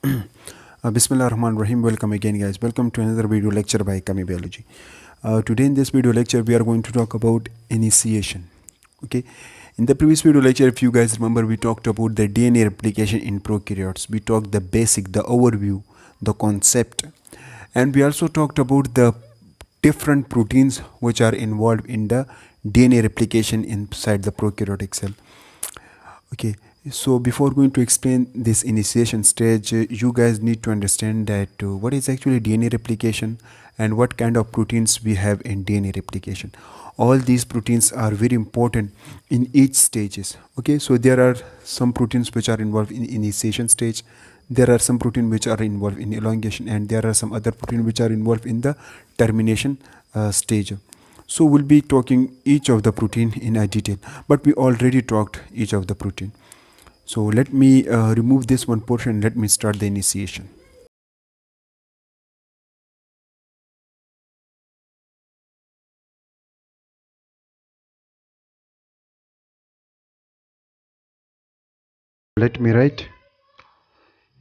Bismillah ar-Rahman ar-Rahim. Welcome again, guys. Welcome to another video lecture by Biology. Today in this video lecture, we are going to talk about initiation. Okay. In the previous video lecture, if you guys remember, we talked about the DNA replication in prokaryotes. We talked the basic, the overview, the concept, and we also talked about the different proteins which are involved in the DNA replication inside the prokaryotic cell. Okay. So before going to explain this initiation stage, you guys need to understand that what is actually DNA replication and what kind of proteins we have in DNA replication. All these proteins are very important in each stages. Okay, so there are some proteins which are involved in initiation stage. There are some proteins which are involved in elongation, and there are some other proteins which are involved in the termination stage. So we'll be talking each of the protein in a detail, but we already talked each of the protein. So let me remove this one portion and let me start the initiation. Let me write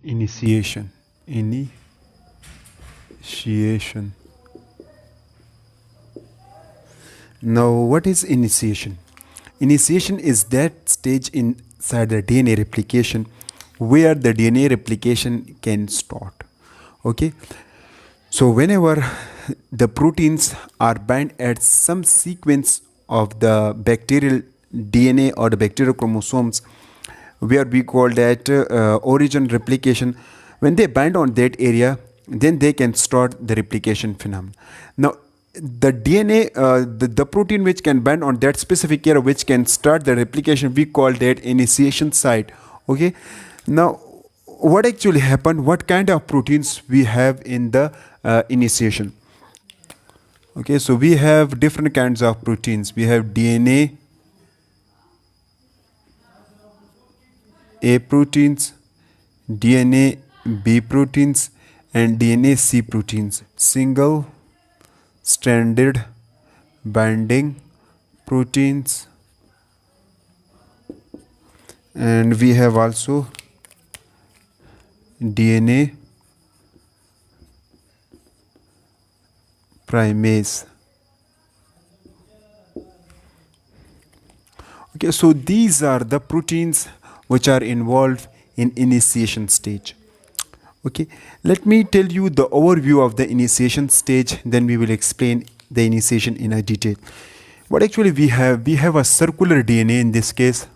initiation. Initiation. Now what is initiation? Initiation is that stage inside the DNA replication where the DNA replication can start. Okay, so whenever the proteins are bound at some sequence of the bacterial DNA or the bacterial chromosomes, where we call that origin replication, when they bind on that area, then they can start the replication phenomenon. Now the DNA, the protein which can bind on that specific area which can start the replication, we call that initiation site. Okay, now what actually happened, what kind of proteins we have in the initiation? Okay, so we have different kinds of proteins. We have DNA A proteins, DNA B proteins, and DNA C proteins, single stranded binding proteins, and we have also DNA primase. Okay, so these are the proteins which are involved in initiation stage. Okay, let me tell you the overview of the initiation stage, then we will explain the initiation in a detail. What actually we have a circular DNA in this case.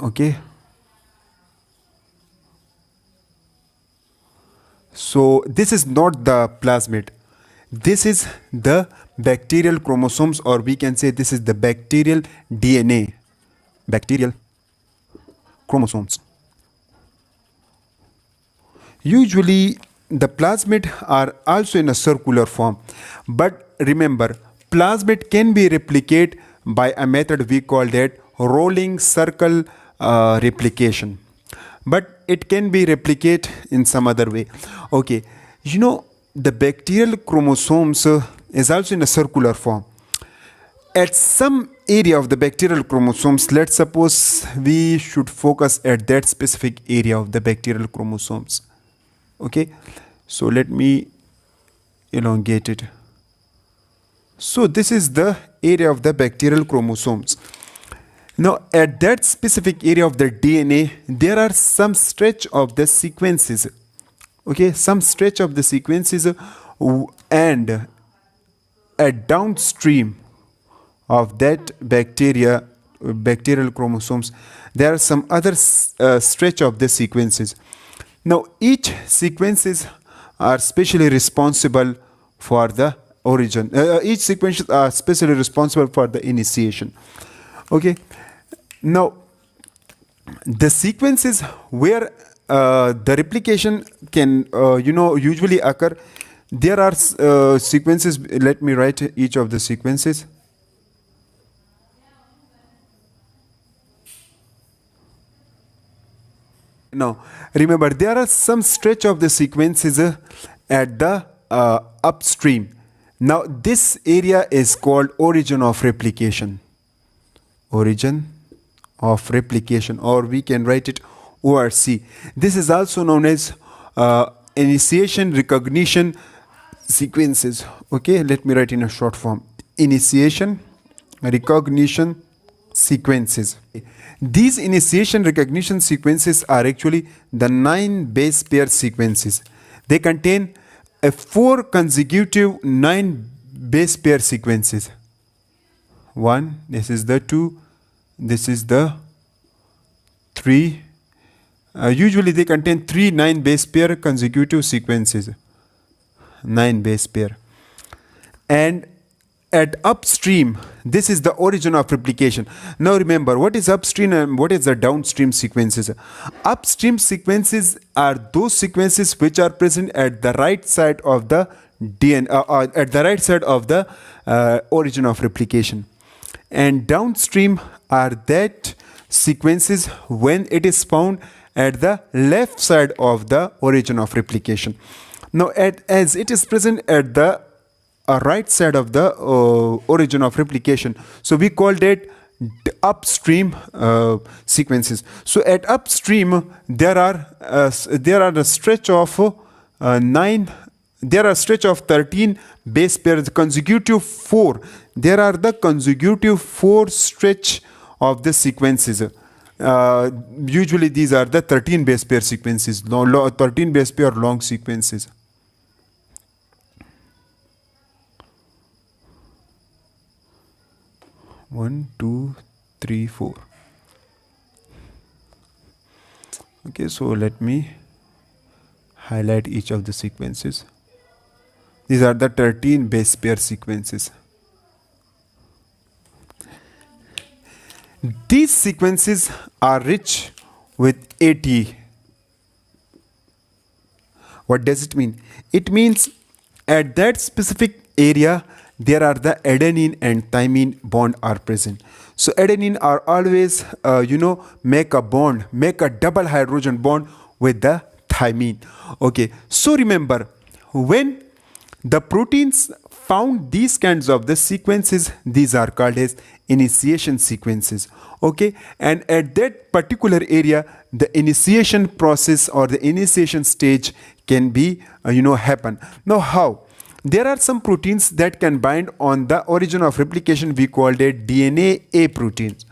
Okay, so this is not the plasmid, this is the bacterial chromosomes, or we can say this is the bacterial DNA, bacterial chromosomes. Usually the plasmid are also in a circular form, but remember, plasmid can be replicated by a method we call that rolling circle replication, but it can be replicated in some other way. Okay, you know, the bacterial chromosomes is also in a circular form. At some area of the bacterial chromosomes, let's suppose we should focus at that specific area of the bacterial chromosomes. Okay, so let me elongate it. So this is the area of the bacterial chromosomes. Now at that specific area of the DNA, there are some stretch of the sequences. Okay, some stretch of the sequences, and at downstream of that bacterial chromosomes, there are some other stretch of the sequences. Now each sequences are specially responsible for the origin. Each sequences are specially responsible for the initiation. Okay, now the sequences where the replication can usually occur, there are sequences. Let me write each of the sequences. Now remember, there are some stretch of the sequences at the upstream. Now this area is called origin of replication. Origin of replication, or we can write it ORC. This is also known as initiation recognition sequences. Okay, let me write in a short form. Initiation recognition sequences. These initiation recognition sequences are actually the 9 base pair sequences. They contain 4 consecutive 9 base pair sequences. 1, this is the 2, this is the 3. Usually they contain 3 9 base pair consecutive sequences. 9 base pair. And at upstream, this is the origin of replication. Now remember, what is upstream and what is the downstream sequences? Upstream sequences are those sequences which are present at the right side of the DNA, at the right side of the origin of replication. And downstream are that sequences when it is found at the left side of the origin of replication. Now, as it is present at the right side of the origin of replication, so we call that upstream sequences. So at upstream there are a stretch of 9. There are a stretch of 13 base pairs, consecutive 4. There are the consecutive 4 stretch of the sequences. Usually these are the 13 base pair sequences, 13 base pair long sequences. One, two, three, 4. Okay, so let me highlight each of the sequences. These are the 13 base pair sequences. These sequences are rich with AT. What does it mean? It means at that specific area there are the adenine and thymine bond are present. So adenine are always make a double hydrogen bond with the thymine. Okay, so remember, when the proteins found these kinds of the sequences, these are called as initiation sequences. Okay, and at that particular area the initiation process or the initiation stage can be happen. Now how? There are some proteins that can bind on the origin of replication. We called it DNA A proteins.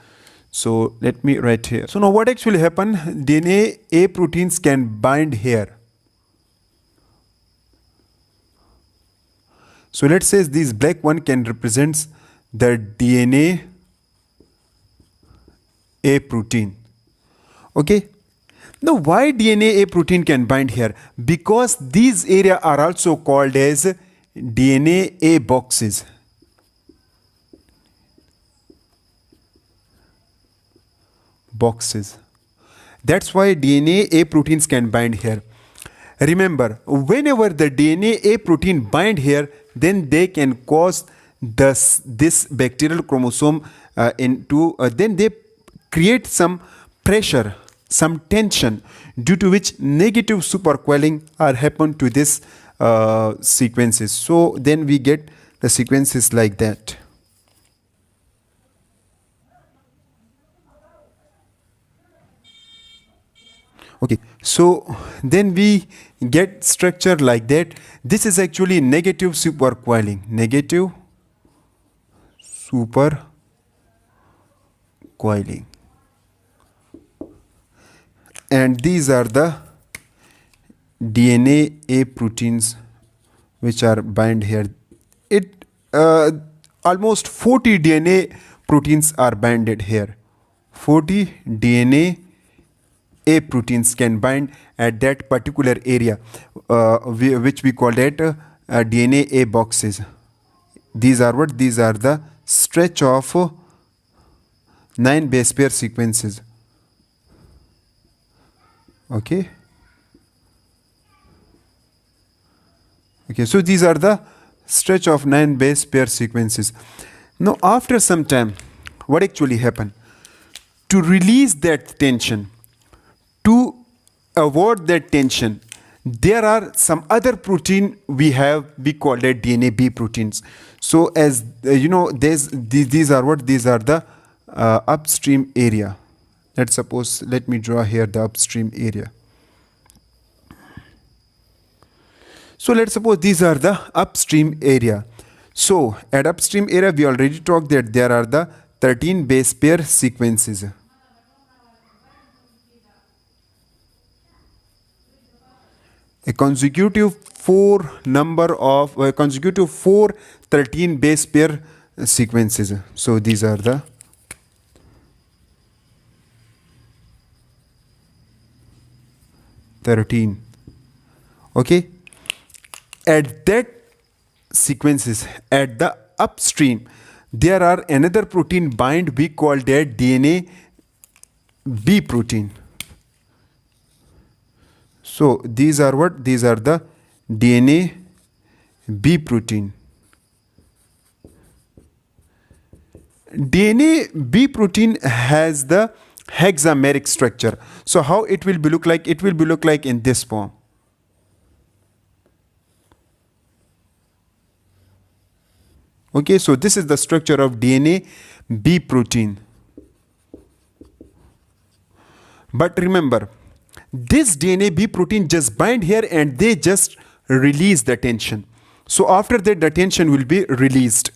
So let me write here. So now what actually happen? DNA A proteins can bind here. So let's say this black one can represent the DNA A protein. Okay. Now why DNA A protein can bind here? Because these areas are also called as DNA A boxes. That's why DNA A proteins can bind here. Remember, whenever the DNA A protein bind here, then they can cause this bacterial chromosome then they create some pressure, some tension, due to which negative supercoiling are happen to this sequences. So then we get the sequences like that. Okay, so then we get structure like that. This is actually negative supercoiling. Negative supercoiling. And these are the DNA A proteins which are bind here. It almost 40 DNA proteins are binded here. 40 DNA A proteins can bind at that particular area, which we call it DNA A boxes. These are what? These are the stretch of 9 base pair sequences. Okay. Okay, so these are the stretch of 9 base pair sequences. Now after some time, what actually happened? To release that tension, to avoid that tension, there are some other protein we call it DNA B proteins. So as these are what? These are the upstream area. Let's suppose, let me draw here the upstream area. So let's suppose these are the upstream area. So at upstream area, we already talked that there are the 13 base pair sequences. A consecutive four 13 base pair sequences. So these are the 13. Okay. At that sequences, at the upstream, there are another protein bind, we call that DNA B protein. So these are what? These are the DNA B protein. DNA B protein has the hexameric structure. So how it will be look like? It will be look like in this form. Okay, so this is the structure of DNA B protein. But remember, this DNA B protein just bind here and they just release the tension. So after that, the tension will be released.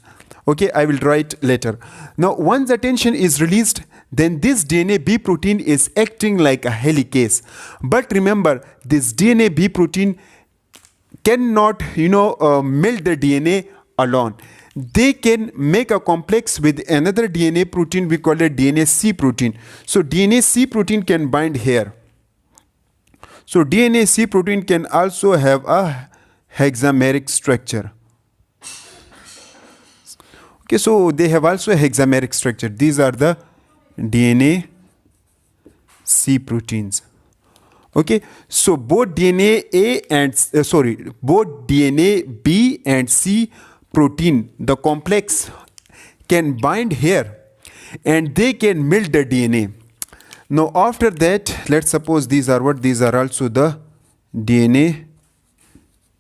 Okay, I will draw it later. Now, once the tension is released, then this DNA B protein is acting like a helicase. But remember, this DNA B protein cannot, melt the DNA alone. They can make a complex with another DNA protein, we call it DNA C protein. So DNA C protein can bind here. So DNA C protein can also have a hexameric structure. Okay, so they have also a hexameric structure. These are the DNA C proteins. Okay, so both DNA B and C protein, the complex, can bind here and they can melt the DNA. Now after that, let's suppose these are what? These are also the DNA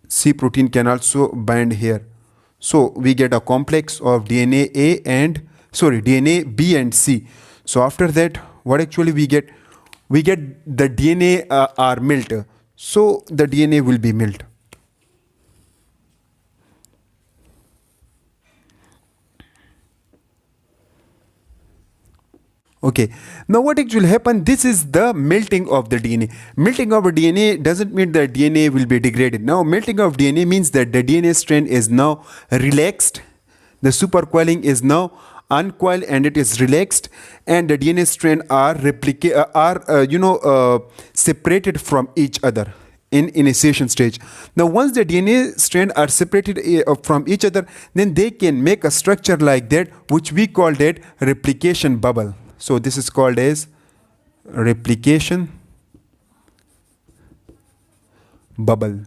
C protein can also bind here. So we get a complex of DNA B and C. So after that, what actually we get? We get the DNA are melt. So the DNA will be melt. Okay, now what actually happen? This is the melting of the DNA. Melting of a DNA doesn't mean that DNA will be degraded. Now melting of DNA means that the DNA strand is now relaxed. The supercoiling is now uncoiled and it is relaxed, and the DNA strand are separated from each other in initiation stage. Now once the DNA strand are separated from each other, then they can make a structure like that, which we call that replication bubble. So this is called as replication bubble.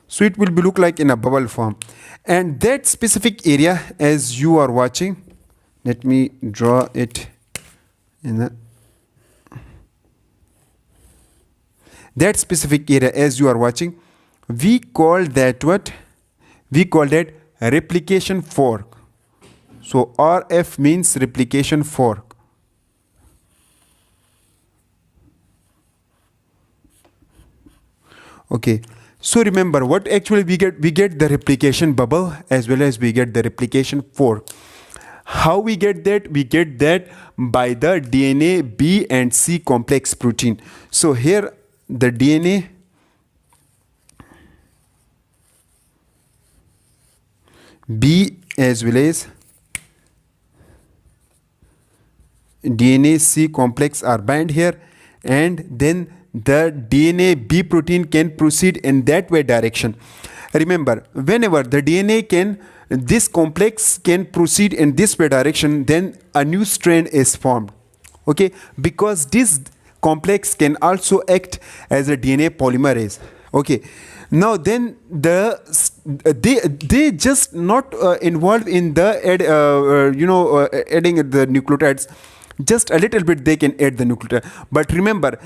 So it will be look like in a bubble form. And that specific area, as you are watching, let me draw it in that specific area as you are watching, we call that what? We call that replication fork. So RF means replication fork. Okay, so remember what actually we get the replication bubble as well as we get the replication fork. How we get that? We get that by the DNA B and C complex protein. So here the DNA B as well as DNA C complex are bound here, and then the DNA B protein can proceed in that way direction. Remember, whenever the this complex can proceed in this way direction, then a new strand is formed. Okay, because this complex can also act as a DNA polymerase. Okay, now then they just not involved in the adding the nucleotides. Just a little bit they can add the nucleotide, but remember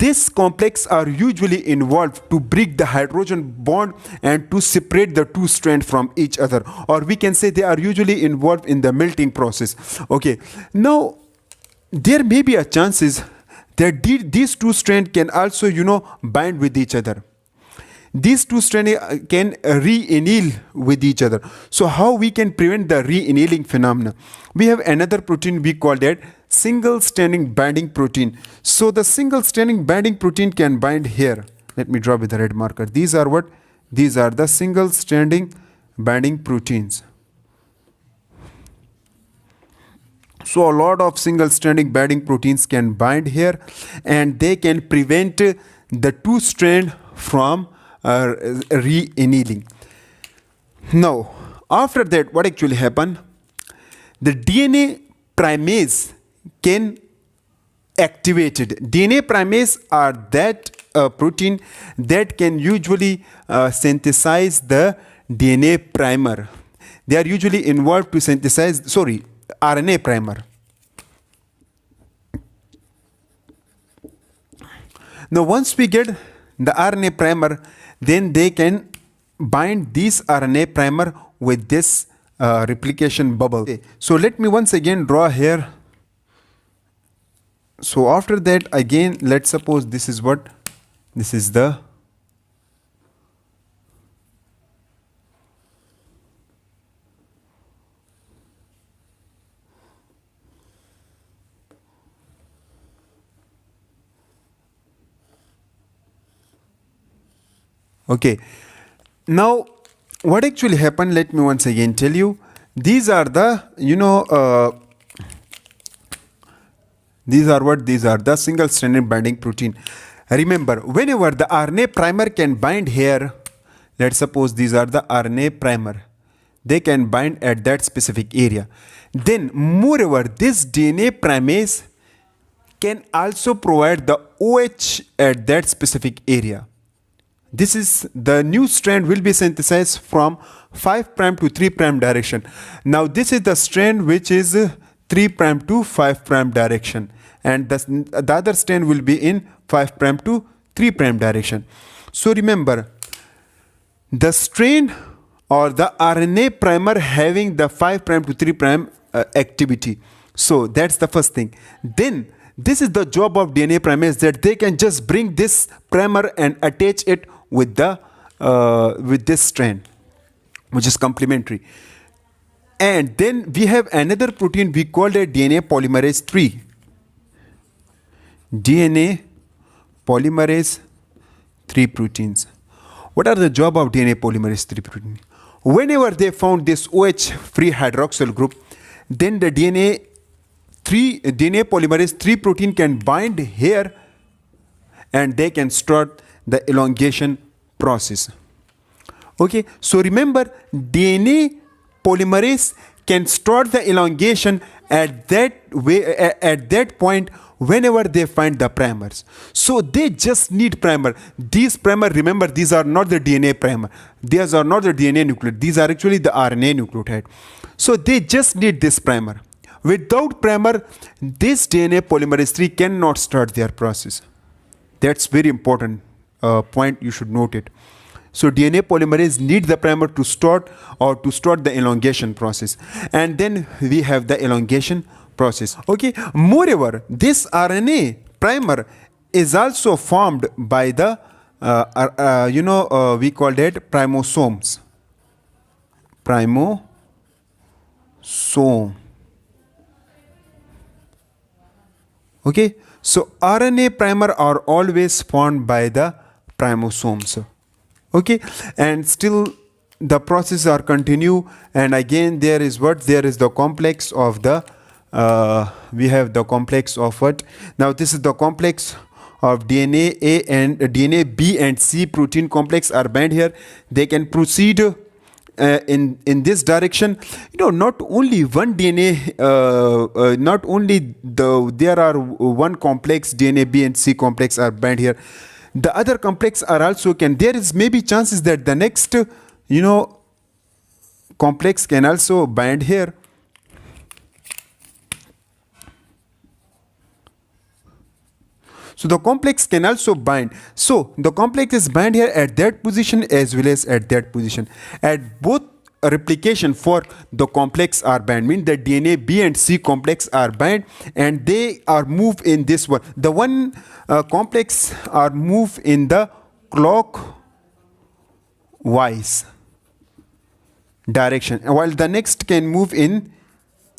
This complex are usually involved to break the hydrogen bond and to separate the two strands from each other, or we can say they are usually involved in the melting process. Okay, now there may be a chances that these two strands can also bind with each other. These two strands can re-anneal with each other. So how we can prevent the re-annealing phenomena? We have another protein, we call that single stranding binding protein. So the single stranding binding protein can bind here. Let me draw with the red marker. These are what? These are the single stranding binding proteins. So a lot of single stranding binding proteins can bind here, and they can prevent the two strand from re-annealing. Now, after that, what actually happen? The DNA primase can activate it. DNA primase are that protein that can usually synthesize the DNA primer. They are usually involved to synthesize, RNA primer. Now, once we get the RNA primer, then they can bind this RNA primer with this replication bubble. Okay. So let me once again draw here. So after that, again, let's suppose this is what? This is the okay. Now, what actually happened? Let me once again tell you. These are the, these are what? These are the single stranded binding protein. Remember, whenever the RNA primer can bind here, let's suppose these are the RNA primer. They can bind at that specific area. Then, moreover, this DNA primase can also provide the OH at that specific area. This is the new strand will be synthesized from 5' to 3' direction. Now this is the strand which is 3' to 5' direction, and the other strand will be in 5' to 3' direction. So remember, the strand or the RNA primer having the 5' to 3' activity. So that's the first thing. Then this is the job of DNA primase, that they can just bring this primer and attach it with the with this strand, which is complementary. And then we have another protein we call it DNA polymerase 3. DNA polymerase 3 proteins. What are the job of DNA polymerase 3 protein? Whenever they found this OH free hydroxyl group, then the DNA polymerase 3 protein can bind here, and they can start the elongation process. Okay, so remember, DNA polymerase can start the elongation at that point whenever they find the primers. So they just need primer. These primer, remember, these are not the DNA primer. These are not the DNA nucleotide. These are actually the RNA nucleotide. So they just need this primer. Without primer, this DNA polymerase 3 cannot start their process. That's very important point, you should note it. So DNA polymerase need the primer to start the elongation process, and then we have the elongation process. Okay. Moreover, this RNA primer is also formed by the we call that primosomes. Primosome. Okay. So RNA primer are always formed by the primosomes. Okay, and still the process are continue, and again there is the complex of the we have the complex of what? Now this is the complex of DNA A and DNA B and C protein complex are bound here. They can proceed in this direction. Not only one DNA, not only there are one complex DNA B and C complex are bound here. The other complex are also there is maybe chances that the next complex can also bind here. So the complex can also bind. So the complex is bind here at that position as well as at that position. At both replication for the complex are bind, mean the DNA B and C complex are bind and they are moved in this one. The one complex are moved in the clockwise direction, while the next can move in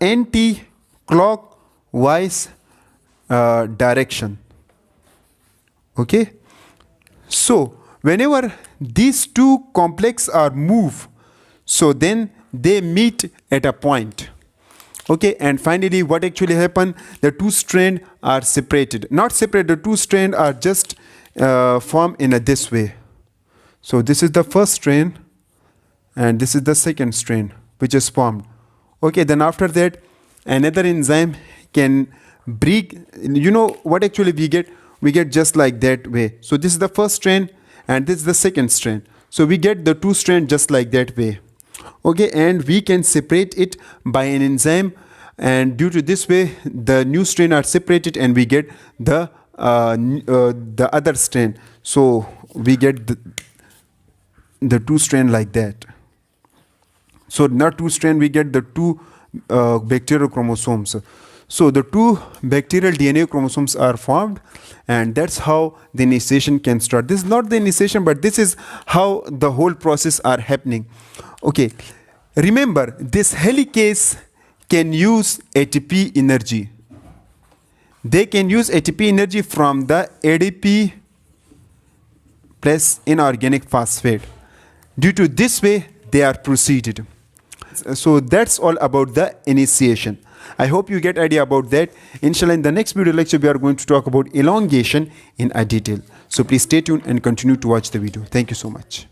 anti-clockwise direction. Okay, so whenever these two complexes are moved, so then they meet at a point. Okay, and finally what actually happened, the two strands are separated, not separated, the two strands are just formed in this way. So this is the first strand and this is the second strand which is formed. Okay, then after that another enzyme can break, you know what actually we get just like that way. So this is the first strand and this is the second strand, so we get the two strands just like that way. Okay, and we can separate it by an enzyme, and due to this way the new strand are separated and we get the other strand. So we get the two strand like that. So not two strand, we get the two bacterial chromosomes. So the two bacterial DNA chromosomes are formed, and that's how the initiation can start. This is not the initiation, but this is how the whole process are happening. Okay, remember this helicase can use ATP energy. They can use ATP energy from the ADP plus inorganic phosphate. Due to this way they are proceeded. So that's all about the initiation. I hope you get idea about that. Inshallah, in the next video lecture we are going to talk about elongation in a detail. So please stay tuned and continue to watch the video. Thank you so much.